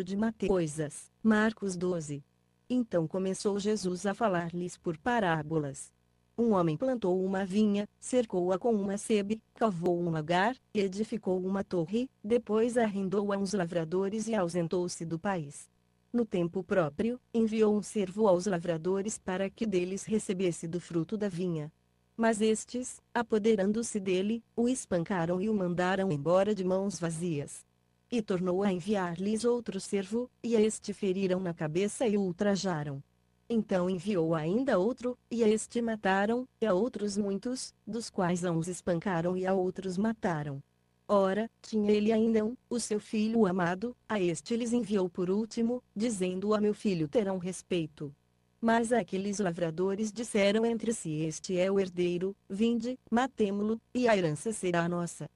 de Mateus. Coisas. Marcos 12. Então começou Jesus a falar-lhes por parábolas. Um homem plantou uma vinha, cercou-a com uma sebe, cavou um lagar, edificou uma torre, depois arrendou a uns lavradores e ausentou-se do país. No tempo próprio, enviou um servo aos lavradores para que deles recebesse do fruto da vinha. Mas estes, apoderando-se dele, o espancaram e o mandaram embora de mãos vazias. E tornou a enviar-lhes outro servo, e a este feriram na cabeça e o ultrajaram. Então enviou ainda outro, e a este mataram, e a outros muitos, dos quais a uns espancaram e a outros mataram. Ora, tinha ele ainda o seu filho amado, a este lhes enviou por último, dizendo: a meu filho terão respeito. Mas aqueles lavradores disseram entre si: este é o herdeiro, vinde, matemo-lo, e a herança será nossa.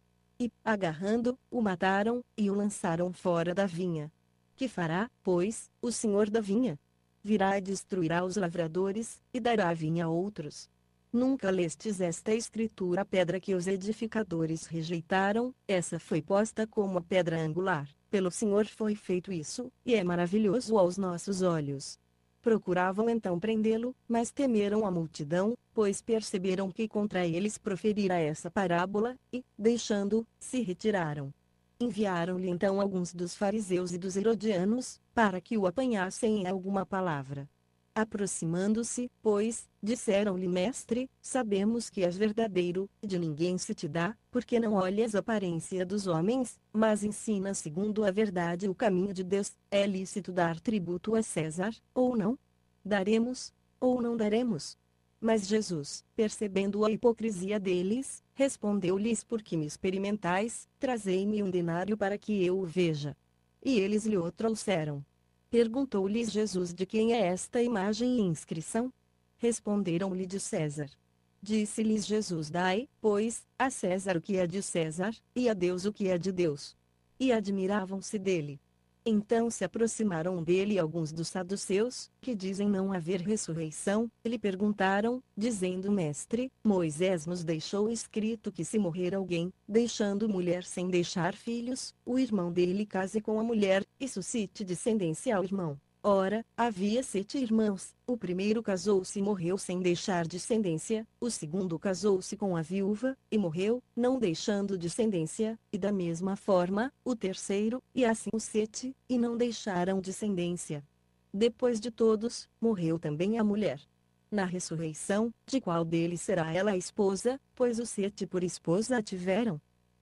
E, agarrando, o mataram, e o lançaram fora da vinha. Que fará, pois, o senhor da vinha? Virá e destruirá os lavradores, e dará a vinha a outros. Nunca lestes esta escritura: a pedra que os edificadores rejeitaram, essa foi posta como a pedra angular. Pelo Senhor foi feito isso, e é maravilhoso aos nossos olhos. Procuravam então prendê-lo, mas temeram a multidão, pois perceberam que contra eles proferira essa parábola, e, deixando, se retiraram. Enviaram-lhe então alguns dos fariseus e dos herodianos, para que o apanhassem em alguma palavra. Aproximando-se, pois, disseram-lhe: Mestre, sabemos que és verdadeiro, e de ninguém se te dá, porque não olhas a aparência dos homens, mas ensina segundo a verdade o caminho de Deus. É lícito dar tributo a César, ou não? Daremos, ou não daremos? Mas Jesus, percebendo a hipocrisia deles, respondeu-lhes: Por que me experimentais? Trazei-me um denário para que eu o veja. E eles lhe o trouxeram. Perguntou-lhes Jesus: De quem é esta imagem e inscrição? Responderam-lhe: De César. Disse-lhes Jesus: Dai, pois, a César o que é de César, e a Deus o que é de Deus. E admiravam-se dele. Então se aproximaram dele alguns dos saduceus, que dizem não haver ressurreição, e lhe perguntaram, dizendo: Mestre, Moisés nos deixou escrito que se morrer alguém, deixando mulher sem deixar filhos, o irmão dele case com a mulher, e suscite descendência ao irmão. Ora, havia 7 irmãos, o primeiro casou-se e morreu sem deixar descendência, o segundo casou-se com a viúva, e morreu, não deixando descendência, e da mesma forma, o terceiro, e assim os 7, e não deixaram descendência. Depois de todos, morreu também a mulher. Na ressurreição, de qual deles será ela a esposa, pois os 7 por esposa a tiveram?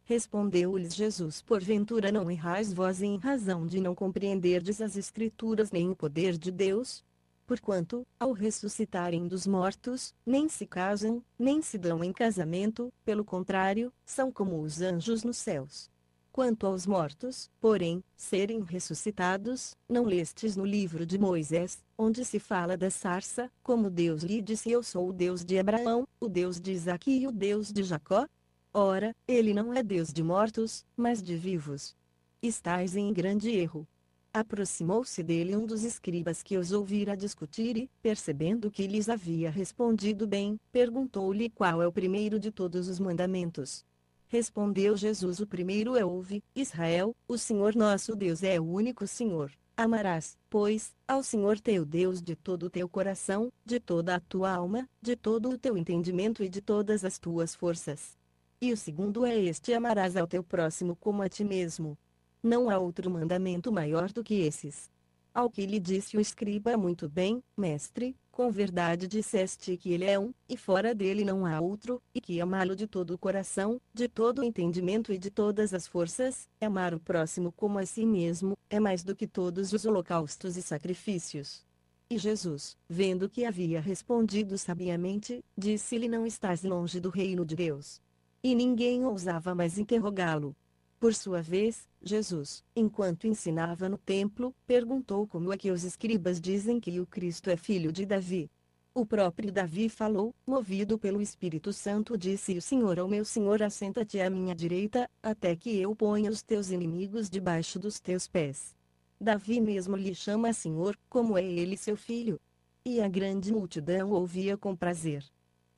Respondeu-lhes Jesus: Porventura não errais vós em razão de não compreenderdes as Escrituras nem o poder de Deus? Porquanto, ao ressuscitarem dos mortos, nem se casam, nem se dão em casamento, pelo contrário, são como os anjos nos céus. Quanto aos mortos, porém, serem ressuscitados, não lestes no livro de Moisés, onde se fala da sarça, como Deus lhe disse: Eu sou o Deus de Abraão, o Deus de Isaque e o Deus de Jacó? Ora, ele não é Deus de mortos, mas de vivos. Estais em grande erro. Aproximou-se dele um dos escribas que os ouvira discutir e, percebendo que lhes havia respondido bem, perguntou-lhe qual é o primeiro de todos os mandamentos. Respondeu Jesus: O primeiro é: Ouve, Israel, o Senhor nosso Deus é o único Senhor. Amarás, pois, ao Senhor teu Deus de todo o teu coração, de toda a tua alma, de todo o teu entendimento e de todas as tuas forças. E o segundo é este: amarás ao teu próximo como a ti mesmo. Não há outro mandamento maior do que esses. Ao que lhe disse o escriba: Muito bem, mestre, com verdade disseste que ele é um, e fora dele não há outro, e que amá-lo de todo o coração, de todo o entendimento e de todas as forças, amar o próximo como a si mesmo, é mais do que todos os holocaustos e sacrifícios. E Jesus, vendo que havia respondido sabiamente, disse-lhe: Não estás longe do reino de Deus. E ninguém ousava mais interrogá-lo. Por sua vez, Jesus, enquanto ensinava no templo, perguntou como é que os escribas dizem que o Cristo é filho de Davi. O próprio Davi falou, movido pelo Espírito Santo, disse o Senhor ao meu Senhor: Assenta-te à minha direita, até que eu ponha os teus inimigos debaixo dos teus pés. Davi mesmo lhe chama Senhor, como é ele seu filho. E a grande multidão ouvia com prazer.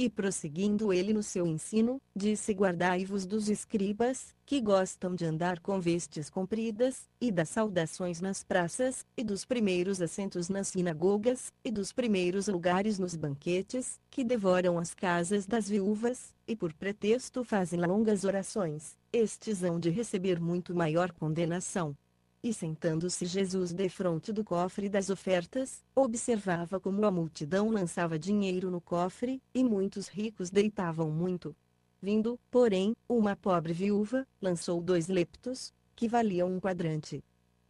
E prosseguindo ele no seu ensino, disse: guardai-vos dos escribas, que gostam de andar com vestes compridas, e das saudações nas praças, e dos primeiros assentos nas sinagogas, e dos primeiros lugares nos banquetes, que devoram as casas das viúvas, e por pretexto fazem longas orações. Estes hão de receber muito maior condenação. E sentando-se Jesus defronte do cofre das ofertas, observava como a multidão lançava dinheiro no cofre, e muitos ricos deitavam muito. Vindo, porém, uma pobre viúva, lançou 2 leptos, que valiam um quadrante.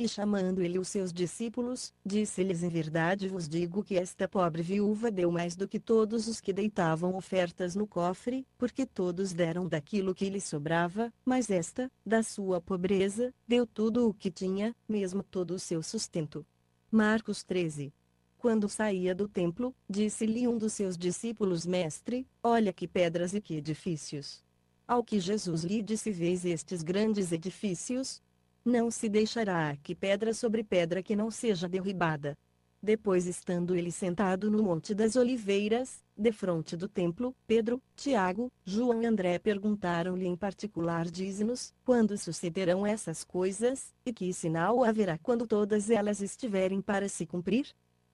E chamando ele os seus discípulos, disse-lhes: em verdade vos digo que esta pobre viúva deu mais do que todos os que deitavam ofertas no cofre, porque todos deram daquilo que lhes sobrava, mas esta, da sua pobreza, deu tudo o que tinha, mesmo todo o seu sustento. Marcos 13. Quando saía do templo, disse-lhe um dos seus discípulos: Mestre, olha que pedras e que edifícios. Ao que Jesus lhe disse: vês estes grandes edifícios? Não se deixará aqui pedra sobre pedra que não seja derribada. Depois, estando ele sentado no Monte das Oliveiras, defronte do templo, Pedro, Tiago, João e André perguntaram-lhe em particular: dize-nos, quando sucederão essas coisas, e que sinal haverá quando todas elas estiverem para se cumprir?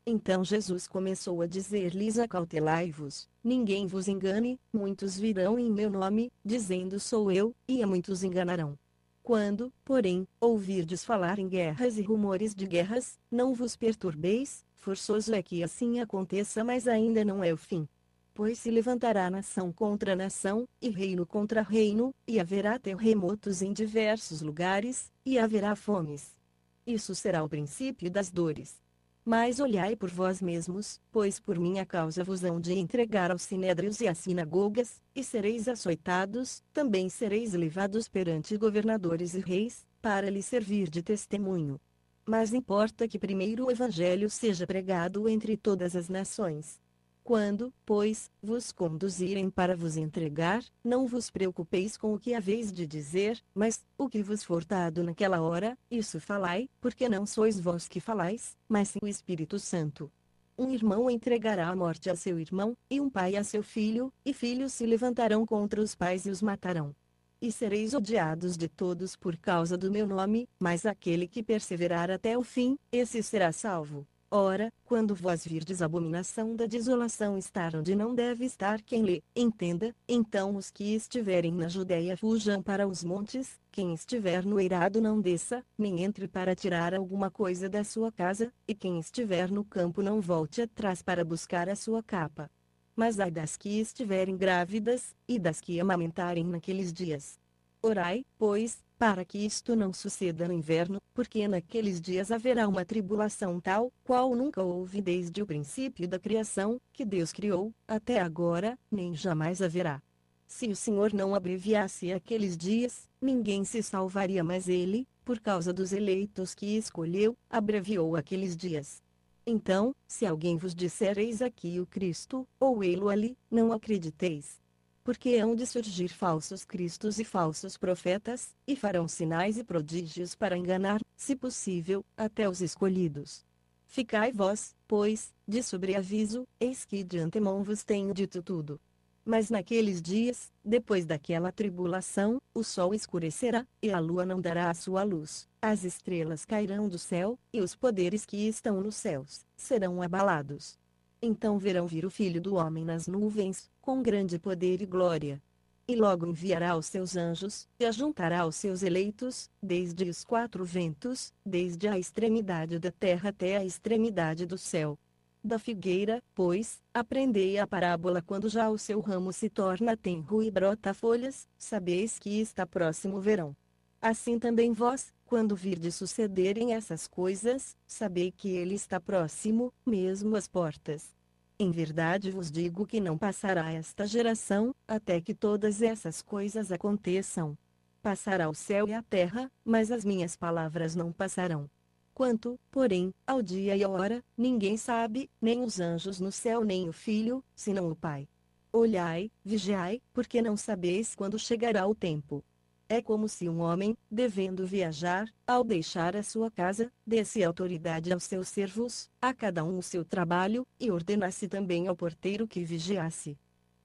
Então Jesus começou a dizer-lhes: acautelai-vos, ninguém vos engane, muitos virão em meu nome, dizendo sou eu, e a muitos enganarão. Quando, porém, ouvirdes falar em guerras e rumores de guerras, não vos perturbeis, forçoso é que assim aconteça, mas ainda não é o fim. Pois se levantará nação contra nação, e reino contra reino, e haverá terremotos em diversos lugares, e haverá fomes. Isso será o princípio das dores. Mas olhai por vós mesmos, pois por minha causa vos hão de entregar aos sinédrios e às sinagogas, e sereis açoitados, também sereis levados perante governadores e reis, para lhes servir de testemunho. Mas importa que primeiro o evangelho seja pregado entre todas as nações. Quando, pois, vos conduzirem para vos entregar, não vos preocupeis com o que haveis de dizer, mas, o que vos for dado naquela hora, isso falai, porque não sois vós que falais, mas sim o Espírito Santo. Um irmão entregará à morte a seu irmão, e um pai a seu filho, e filhos se levantarão contra os pais e os matarão. E sereis odiados de todos por causa do meu nome, mas aquele que perseverar até o fim, esse será salvo. Ora, quando vós virdes a abominação da desolação estar onde não deve estar quem lê, entenda, então os que estiverem na Judéia fujam para os montes, quem estiver no eirado não desça, nem entre para tirar alguma coisa da sua casa, e quem estiver no campo não volte atrás para buscar a sua capa. Mas ai das que estiverem grávidas, e das que amamentarem naqueles dias. Orai, pois, para que isto não suceda no inverno, porque naqueles dias haverá uma tribulação tal, qual nunca houve desde o princípio da criação, que Deus criou, até agora, nem jamais haverá. Se o Senhor não abreviasse aqueles dias, ninguém se salvaria, mas ele, por causa dos eleitos que escolheu, abreviou aqueles dias. Então, se alguém vos disser: eis aqui o Cristo, ou ei-lo ali, não acrediteis. Porque hão de surgir falsos cristos e falsos profetas, e farão sinais e prodígios para enganar, se possível, até os escolhidos. Ficai vós, pois, de sobreaviso, eis que de antemão vos tenho dito tudo. Mas naqueles dias, depois daquela tribulação, o sol escurecerá, e a lua não dará a sua luz, as estrelas cairão do céu, e os poderes que estão nos céus serão abalados. Então verão vir o Filho do Homem nas nuvens, com grande poder e glória. E logo enviará os seus anjos, e ajuntará os seus eleitos, desde os 4 ventos, desde a extremidade da terra até a extremidade do céu. Da figueira, pois, aprendei a parábola: quando já o seu ramo se torna tenro e brota folhas, sabeis que está próximo o verão. Assim também vós, quando virdes sucederem essas coisas, sabei que ele está próximo, mesmo às portas. Em verdade vos digo que não passará esta geração, até que todas essas coisas aconteçam. Passará o céu e a terra, mas as minhas palavras não passarão. Quanto, porém, ao dia e à hora, ninguém sabe, nem os anjos no céu nem o Filho, senão o Pai. Olhai, vigiai, porque não sabeis quando chegará o tempo. É como se um homem, devendo viajar, ao deixar a sua casa, desse autoridade aos seus servos, a cada um o seu trabalho, e ordenasse também ao porteiro que vigiasse.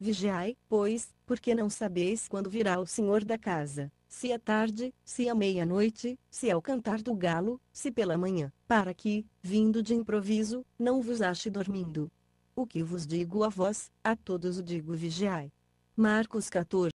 Vigiai, pois, porque não sabeis quando virá o Senhor da casa, se à tarde, se à meia-noite, se ao cantar do galo, se pela manhã, para que, vindo de improviso, não vos ache dormindo. O que vos digo a vós, a todos o digo: vigiai. Marcos 14.